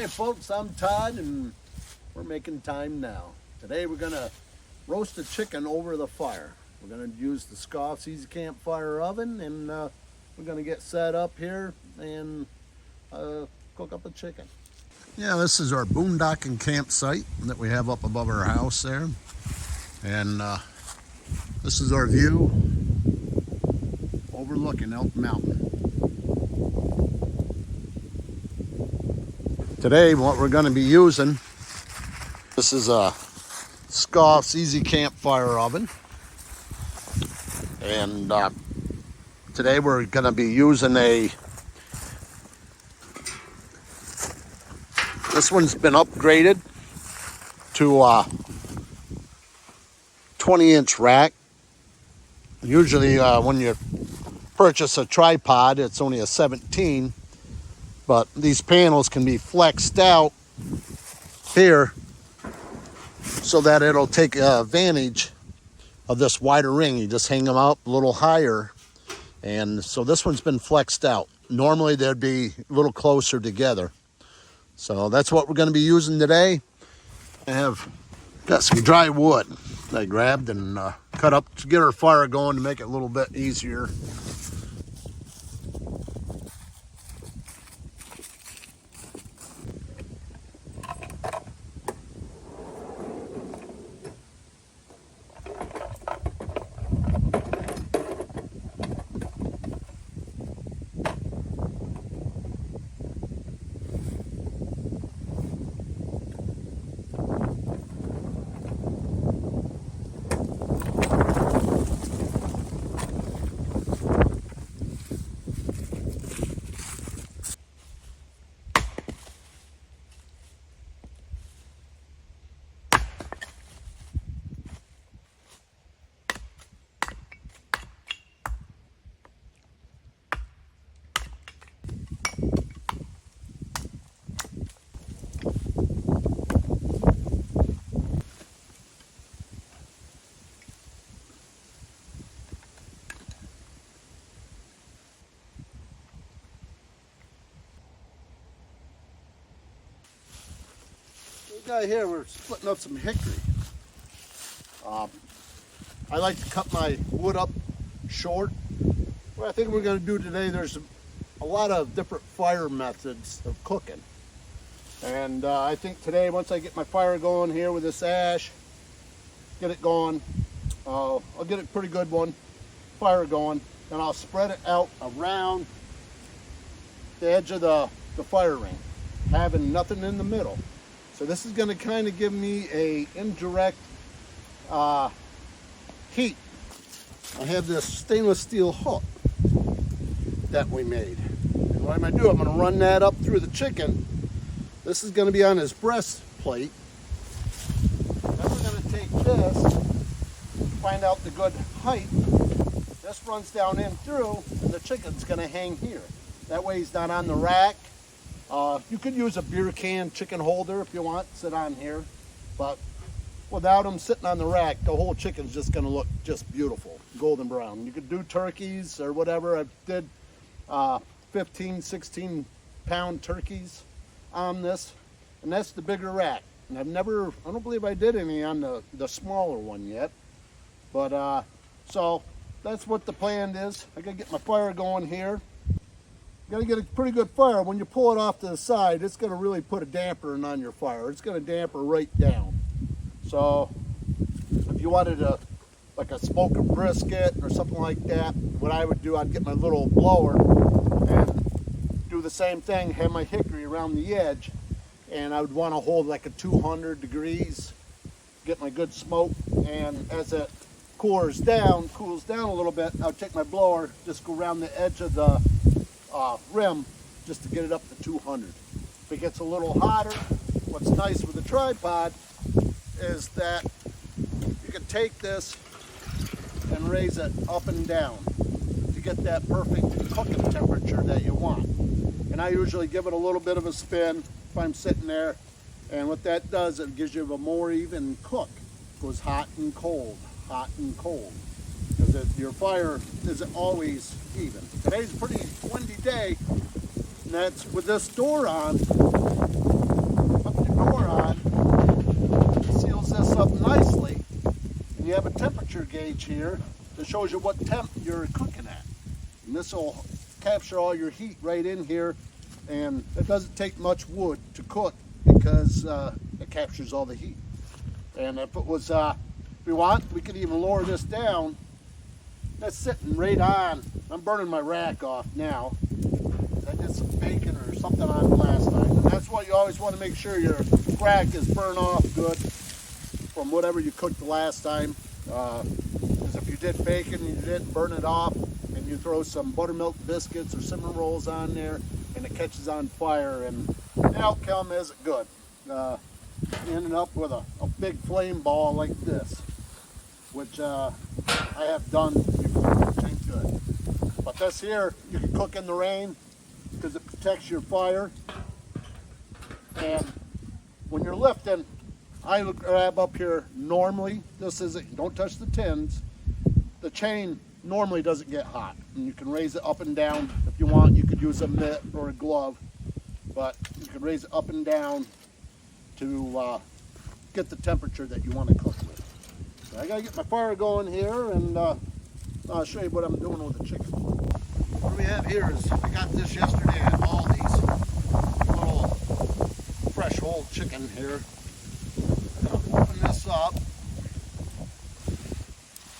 Hi folks, I'm Todd and we're making time now. Today we're going to roast a chicken over the fire. We're going to use the SCOFF EZ Campfire Oven and we're going to get set up here and cook up a chicken. Yeah, this is our boondocking campsite that we have up above our house there. And this is our view overlooking Elk Mountain. Today, what we're going to be using, this is a SCOFF EZ Campfire Oven. And today we're going to be using this one's been upgraded to a 20-inch rack. Usually when you purchase a tripod, it's only a 17. But these panels can be flexed out here so that it'll take advantage of this wider ring. You just hang them up a little higher. And so this one's been flexed out. Normally they'd be a little closer together. So that's what we're going to be using today. I have got some dry wood I grabbed and cut up to get our fire going to make it a little bit easier. Guy here, we're splitting up some hickory. I like to cut my wood up short. What I think we're going to do today, there's a lot of different fire methods of cooking. And I think today, once I get my fire going here with this ash, get it going, I'll get a pretty good one, fire going, and I'll spread it out around the edge of the fire ring, having nothing in the middle. So this is going to kind of give me a indirect heat. I have this stainless steel hook that we made. And what I'm going to do, I'm going to run that up through the chicken. This is going to be on his breastplate. Then we're going to take this, find out the good height. This runs down in through, and the chicken's going to hang here. That way he's not on the rack. You could use a beer can chicken holder if you want, sit on here, but without them sitting on the rack, the whole chicken's just going to look just beautiful, golden brown. You could do turkeys or whatever. I did 15, 16 pound turkeys on this, and that's the bigger rack. And I don't believe I did any on the smaller one yet, but so that's what the plan is. I gotta get my fire going here. You gotta get a pretty good fire. When you pull it off to the side, it's gonna really put a damper on your fire. It's gonna damper right down. So if you wanted to, like a smoke a brisket or something like that, what I would do, I'd get my little blower and do the same thing, have my hickory around the edge, and I would want to hold like a 200 degrees, get my good smoke, and as it cools down a little bit, I'll take my blower, just go around the edge of the rim just to get it up to 200. If it gets a little hotter, what's nice with the tripod is that you can take this and raise it up and down to get that perfect cooking temperature that you want. And I usually give it a little bit of a spin if I'm sitting there, and what that does, it gives you a more even cook. It goes hot and cold, because your fire isn't always even. Today's a pretty windy day, and that's with this door on, you have a temperature gauge here that shows you what temp you're cooking at. And this will capture all your heat right in here, and it doesn't take much wood to cook because it captures all the heat. And if it was, if we want, we could even lower this down. That's sitting right on. I'm burning my rack off now. I did some bacon or something on it last time. And that's what you always want to make sure your rack is burned off good from whatever you cooked the last time. Because if you did bacon and you didn't burn it off, and you throw some buttermilk biscuits or cinnamon rolls on there, and it catches on fire, and the outcome isn't good. You ended up with a big flame ball like this, which I have done before, which ain't good. But this here, you can cook in the rain because it protects your fire. And when you're lifting, I grab up here normally. This isn't, don't touch the tins. The chain normally doesn't get hot, and you can raise it up and down. If you want, you could use a mitt or a glove, but you can raise it up and down to get the temperature that you want to cook with. So I gotta get my fire going here, and I'll show you what I'm doing with the chicken. What we have here is, I got this yesterday at Aldi's, little fresh whole chicken here. I'm gonna open this up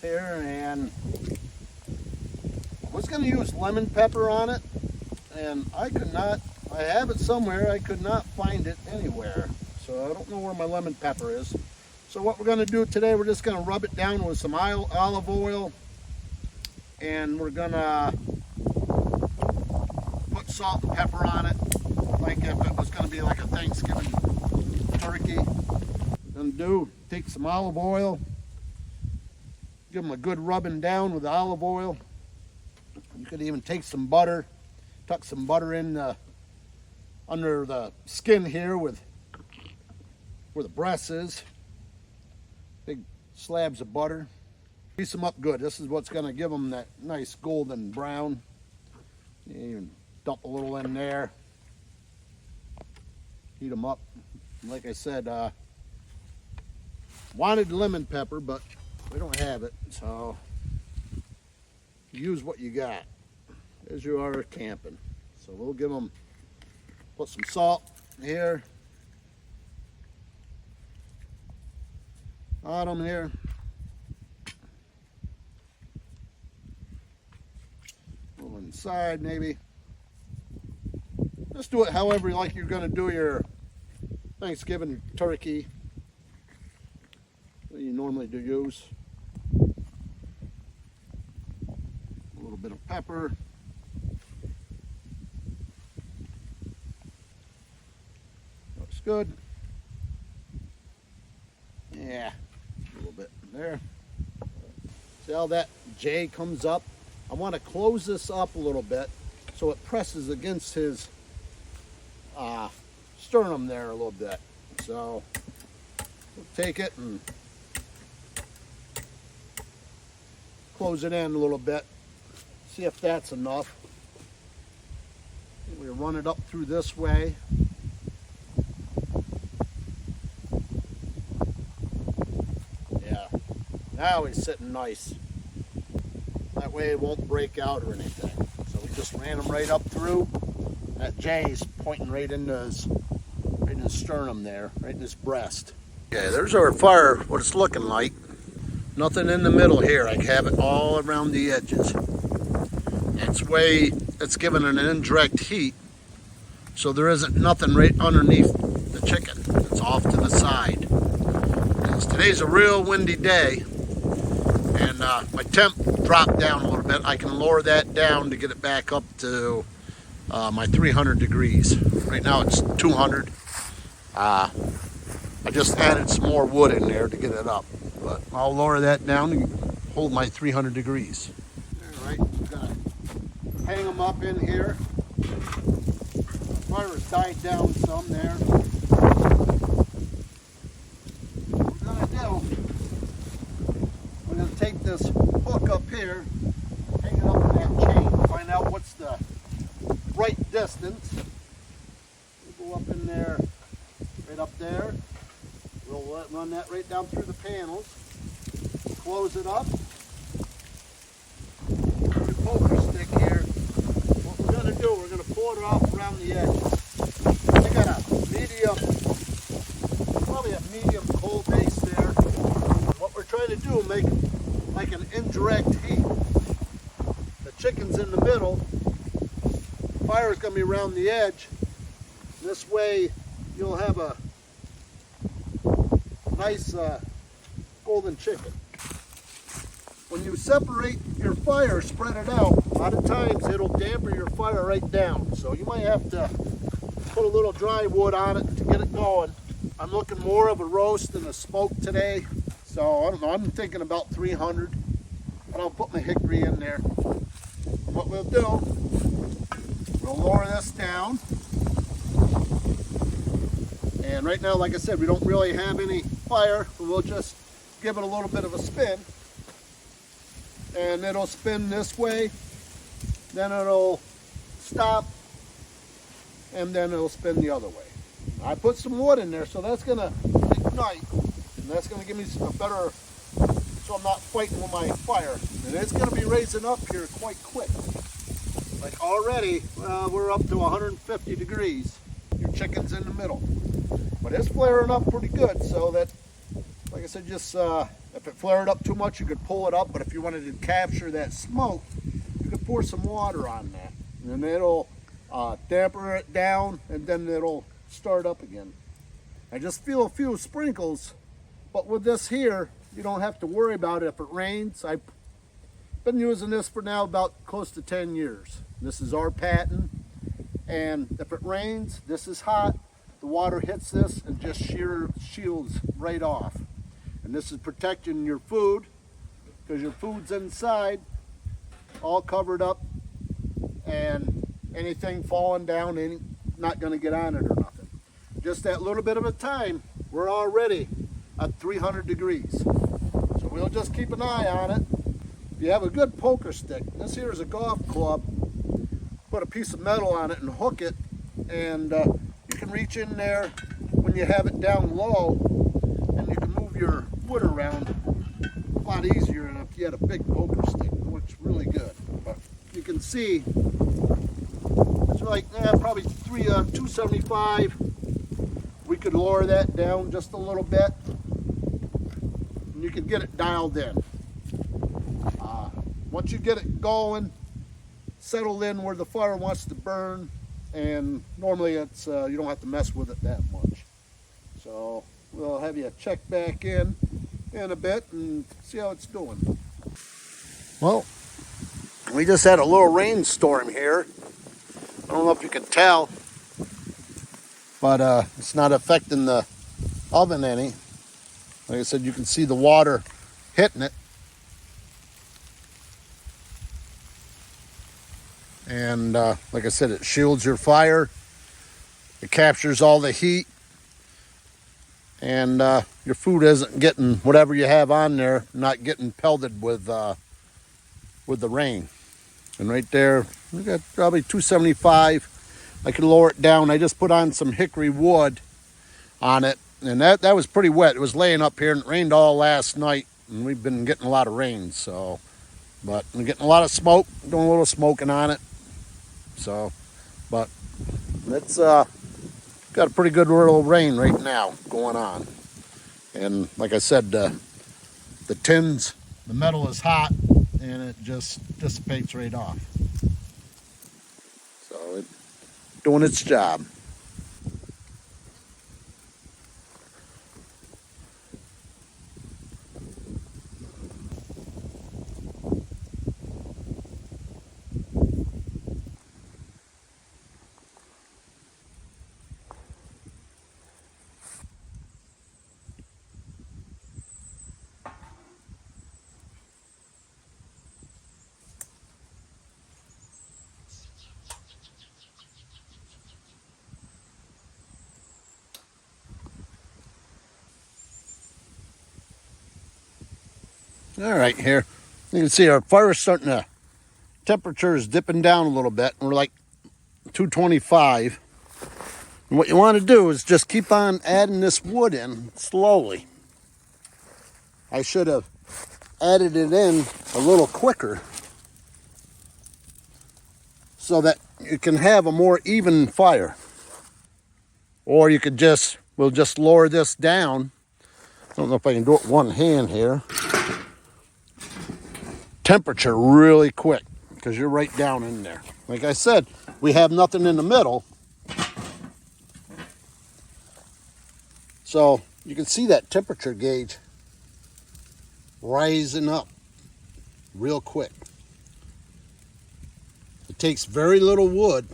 here, and I was going to use lemon pepper on it, and I could not. I have it somewhere, I could not find it anywhere, so I don't know where my lemon pepper is. So what we're going to do today, we're just going to rub it down with some olive oil, and we're going to put salt and pepper on it, like if it was going to be like a Thanksgiving turkey. Going to do, take some olive oil, give them a good rubbing down with the olive oil. You could even take some butter, tuck some butter in under the skin here where the breast is. Big slabs of butter. Grease them up good. This is what's going to give them that nice golden brown. You even dump a little in there. Heat them up. Like I said, wanted lemon pepper, but we don't have it, so use what you got as you are camping. So we'll give them, put some salt here, bottom here, a little inside maybe. Just do it however like you're going to do your Thanksgiving turkey that you normally do use. A little bit of pepper. Looks good. Yeah, a little bit there. See how that J comes up? I want to close this up a little bit so it presses against his sternum there a little bit. So we'll take it and close it in a little bit. See if that's enough. We run it up through this way. Yeah, now he's sitting nice. That way it won't break out or anything. So we just ran him right up through. That J's pointing right into his sternum there, right in his breast. Okay, there's our fire, what it's looking like. Nothing in the middle here. I have it all around the edges. It's giving an indirect heat, so there isn't nothing right underneath the chicken. It's off to the side. Because today's a real windy day, and my temp dropped down a little bit. I can lower that down to get it back up to my 300 degrees. Right now it's 200. I just added some more wood in there to get it up, but I'll lower that down to hold my 300 degrees. All right, I'm gonna hang them up in here. The fire has died down some there. What we're gonna do, we're gonna take this hook up here, hang it up in that chain, find out what's the right distance. We'll go up in there, right up there. We'll run that right down through the panels. close it up. Your poker stick here. What we're going to do, we're going to pull it off around the edge. I got a medium, probably a medium coal base there. What we're trying to do, make like an indirect heat. The chicken's in the middle. The fire's going to be around the edge. This way you'll have a nice golden chicken. When you separate your fire, spread it out, a lot of times it'll dampen your fire right down. So you might have to put a little dry wood on it to get it going. I'm looking more of a roast than a smoke today. So I don't know, I'm thinking about 300. But I'll put my hickory in there. What we'll do, we'll lower this down. And right now, like I said, we don't really have any fire, so we'll just give it a little bit of a spin. And it'll spin this way, then it'll stop, and then it'll spin the other way. I put some wood in there, so that's gonna ignite, and that's gonna give me a better, so I'm not fighting with my fire. And it's gonna be raising up here quite quick. Like already, we're up to 150 degrees. Your chicken's in the middle. But it's flaring up pretty good, so that, like I said, just if it flared up too much, you could pull it up. But if you wanted to capture that smoke, you could pour some water on that. And it'll dampen it down, and then it'll start up again. I just feel a few sprinkles, but with this here, you don't have to worry about it if it rains. I've been using this for now about close to 10 years. This is our patent, and if it rains, this is hot, the water hits this and just shields right off. And this is protecting your food, because your food's inside, all covered up, and anything falling down ain't not gonna get on it or nothing. Just that little bit of a time, we're already at 300 degrees. So we'll just keep an eye on it. If you have a good poker stick, this here is a golf club, put a piece of metal on it and hook it, and you can reach in there when you have it down low, and you can move your wood around a lot easier than if you had a big poker stick. It works really good. But you can see it's like probably 275. We could lower that down just a little bit, and you can get it dialed in. Once you get it going, settle in where the fire wants to burn, and normally it's you don't have to mess with it that much. So we'll have you check back in a bit and see how it's doing. Well, we just had a little rainstorm here. I don't know if you can tell, but it's not affecting the oven any. Like I said, you can see the water hitting it. And like I said, it shields your fire. It captures all the heat. And your food isn't getting, whatever you have on there, not getting pelted with the rain. And right there, we got probably 275. I can lower it down. I just put on some hickory wood on it. And that was pretty wet. It was laying up here, and it rained all last night. And we've been getting a lot of rain, so. But we're getting a lot of smoke, doing a little smoking on it. So, but it's got a pretty good little rain right now going on. And like I said, the tins, the metal is hot, and it just dissipates right off. So it's doing its job. All right, here you can see our fire is starting to, temperature is dipping down a little bit. We're like 225. And what you want to do is just keep on adding this wood in slowly. I should have added it in a little quicker so that you can have a more even fire. Or you could we'll just lower this down. I don't know if I can do it with one hand here. Temperature really quick because you're right down in there. Like I said, we have nothing in the middle. So you can see that temperature gauge rising up real quick. It takes very little wood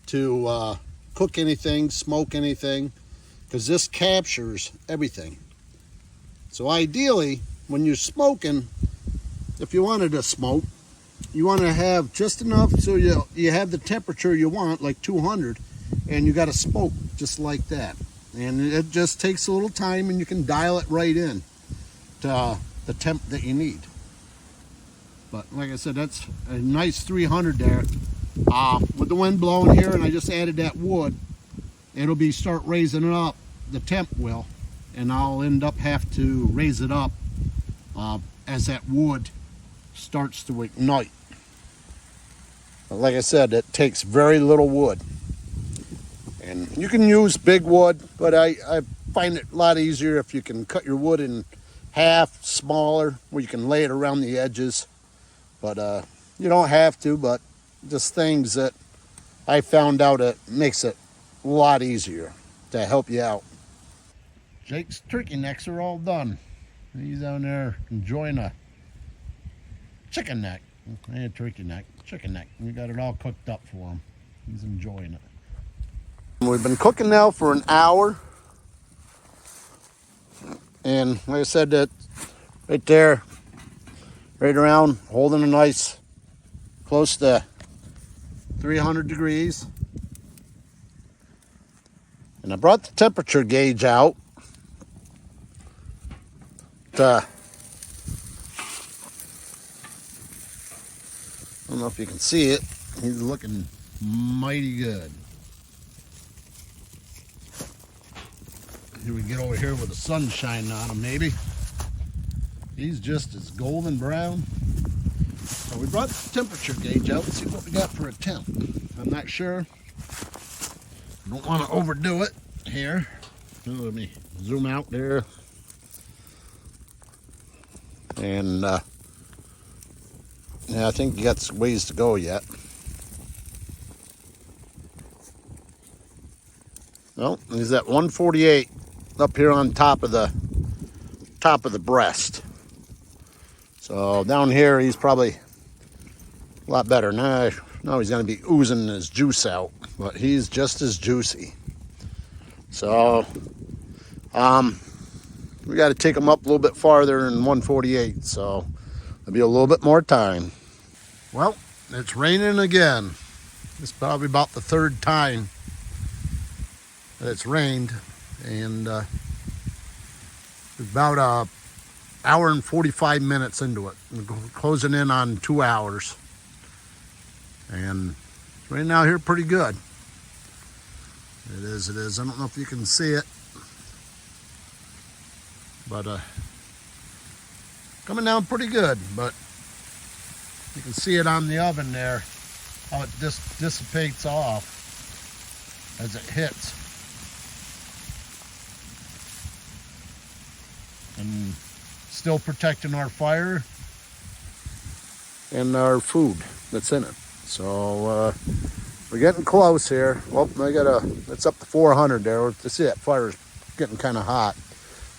to cook anything, smoke anything, because this captures everything. So ideally, when you're smoking, if you wanted to smoke, you want to have just enough so you have the temperature you want, like 200, and you got to smoke just like that. And it just takes a little time, and you can dial it right in to the temp that you need. But like I said, that's a nice 300 there. With the wind blowing here, and I just added that wood, it'll start raising it up. The temp will, and I'll end up have to raise it up as that wood starts to ignite. But like I said, it takes very little wood. And you can use big wood, but I find it a lot easier if you can cut your wood in half, smaller, where you can lay it around the edges. But you don't have to, but just things that I found out it makes it a lot easier to help you out. Jake's turkey necks are all done. He's down there enjoying a chicken neck. Turkey neck, chicken neck. We got it all cooked up for him. He's enjoying it. We've been cooking now for an hour. And like I said, that right there, right around, holding a nice, close to 300 degrees. And I brought the temperature gauge out to, I don't know if you can see it. He's looking mighty good. Here we get over here with the sun shining on him, maybe. He's just as golden brown. So we brought the temperature gauge out and see what we got for a temp. I'm not sure. I don't want to overdo it here. So let me zoom out there. And yeah, I think you got some ways to go yet. Well, he's at 148 up here on top of the breast. So down here he's probably a lot better. Now he's going to be oozing his juice out, but he's just as juicy. So we got to take him up a little bit farther than 148, so there'll be a little bit more time. Well, it's raining again. It's probably about the third time that it's rained, and about an hour and 45 minutes into it. We're closing in on 2 hours, and it's raining out here pretty good. It is. I don't know if you can see it, but coming down pretty good. But you can see it on the oven there, how it dissipates off as it hits. And still protecting our fire and our food that's in it. So we're getting close here. Well, it's up to 400 there. You see that fire's getting kind of hot.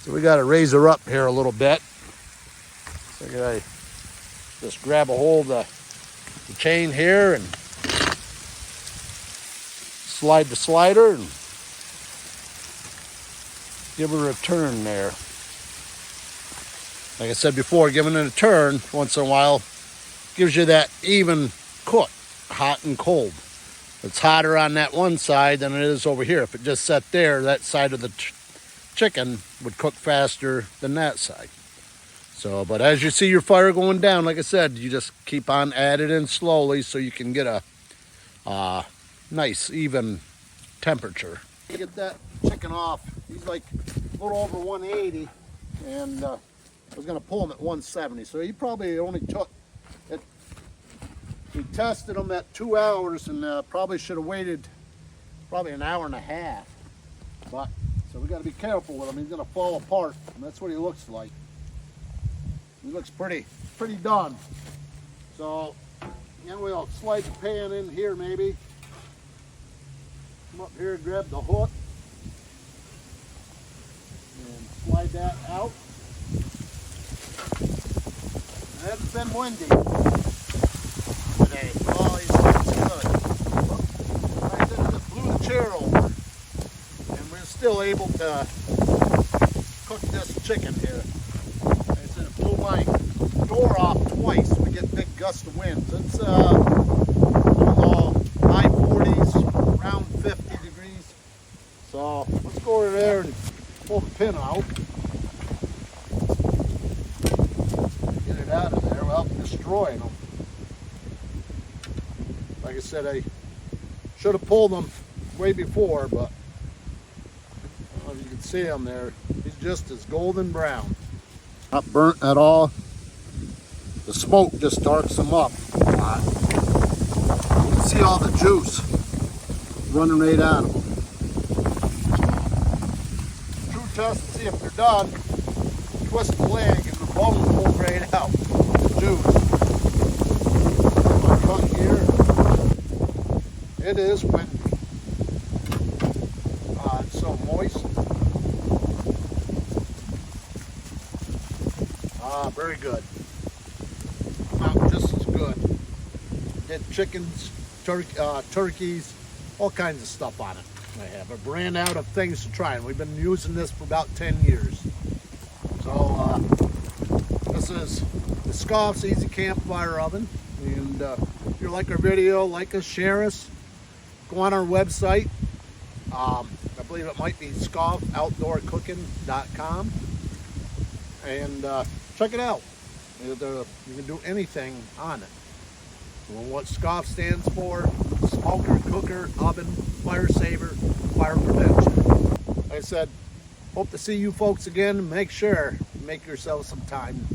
So we got to raise her up here a little bit. So I just grab a hold of the chain here and slide the slider and give her a turn there. Like I said before, giving it a turn once in a while gives you that even cook, hot and cold. It's hotter on that one side than it is over here. If it just sat there, that side of the chicken would cook faster than that side. So, but as you see your fire going down, like I said, you just keep on adding in slowly so you can get a nice even temperature. Get that chicken off. He's like a little over 180, and I was going to pull them at 170, so he probably only took it. We tested them at 2 hours, and probably should have waited probably an hour and a half. But so we got to be careful with him. He's going to fall apart, and that's what he looks like. He looks pretty done. So then we'll slide the pan in here maybe. Come up here, grab the hook, and slide that out. And it's been windy today. Oh, he's good. I just blew the chair over, and we're still able to cook this chicken here. Like I said, it blew my door off twice. We get big gust of winds. It's I don't know, high 40s, around 50 degrees. So let's go over there and pull the pin out. Get it out of there without destroying them. Like I said, I should have pulled them way before, but I don't know if you can see him there. He's just as golden brown. Not burnt at all. The smoke just darks them up a lot. You can see all the juice running right out of them. True test to see if they're done. Twist the leg and the bone will pull right out. The juice. My tongue here. It is windy. It's so moist. Very good. Out just as good. Did chickens, turkeys, all kinds of stuff on it. I have. I ran out of things to try, and we've been using this for about 10 years. So this is the SCOFF EZ Campfire Oven. And if you like our video, like us, share us. Go on our website. I believe it might be SCOFFoutdoorcooking.com. And check it out. You can do anything on it. Well, what SCOFF stands for: smoker, cooker, oven, fire saver, fire prevention. Like I said, hope to see you folks again. Make sure you make yourselves some time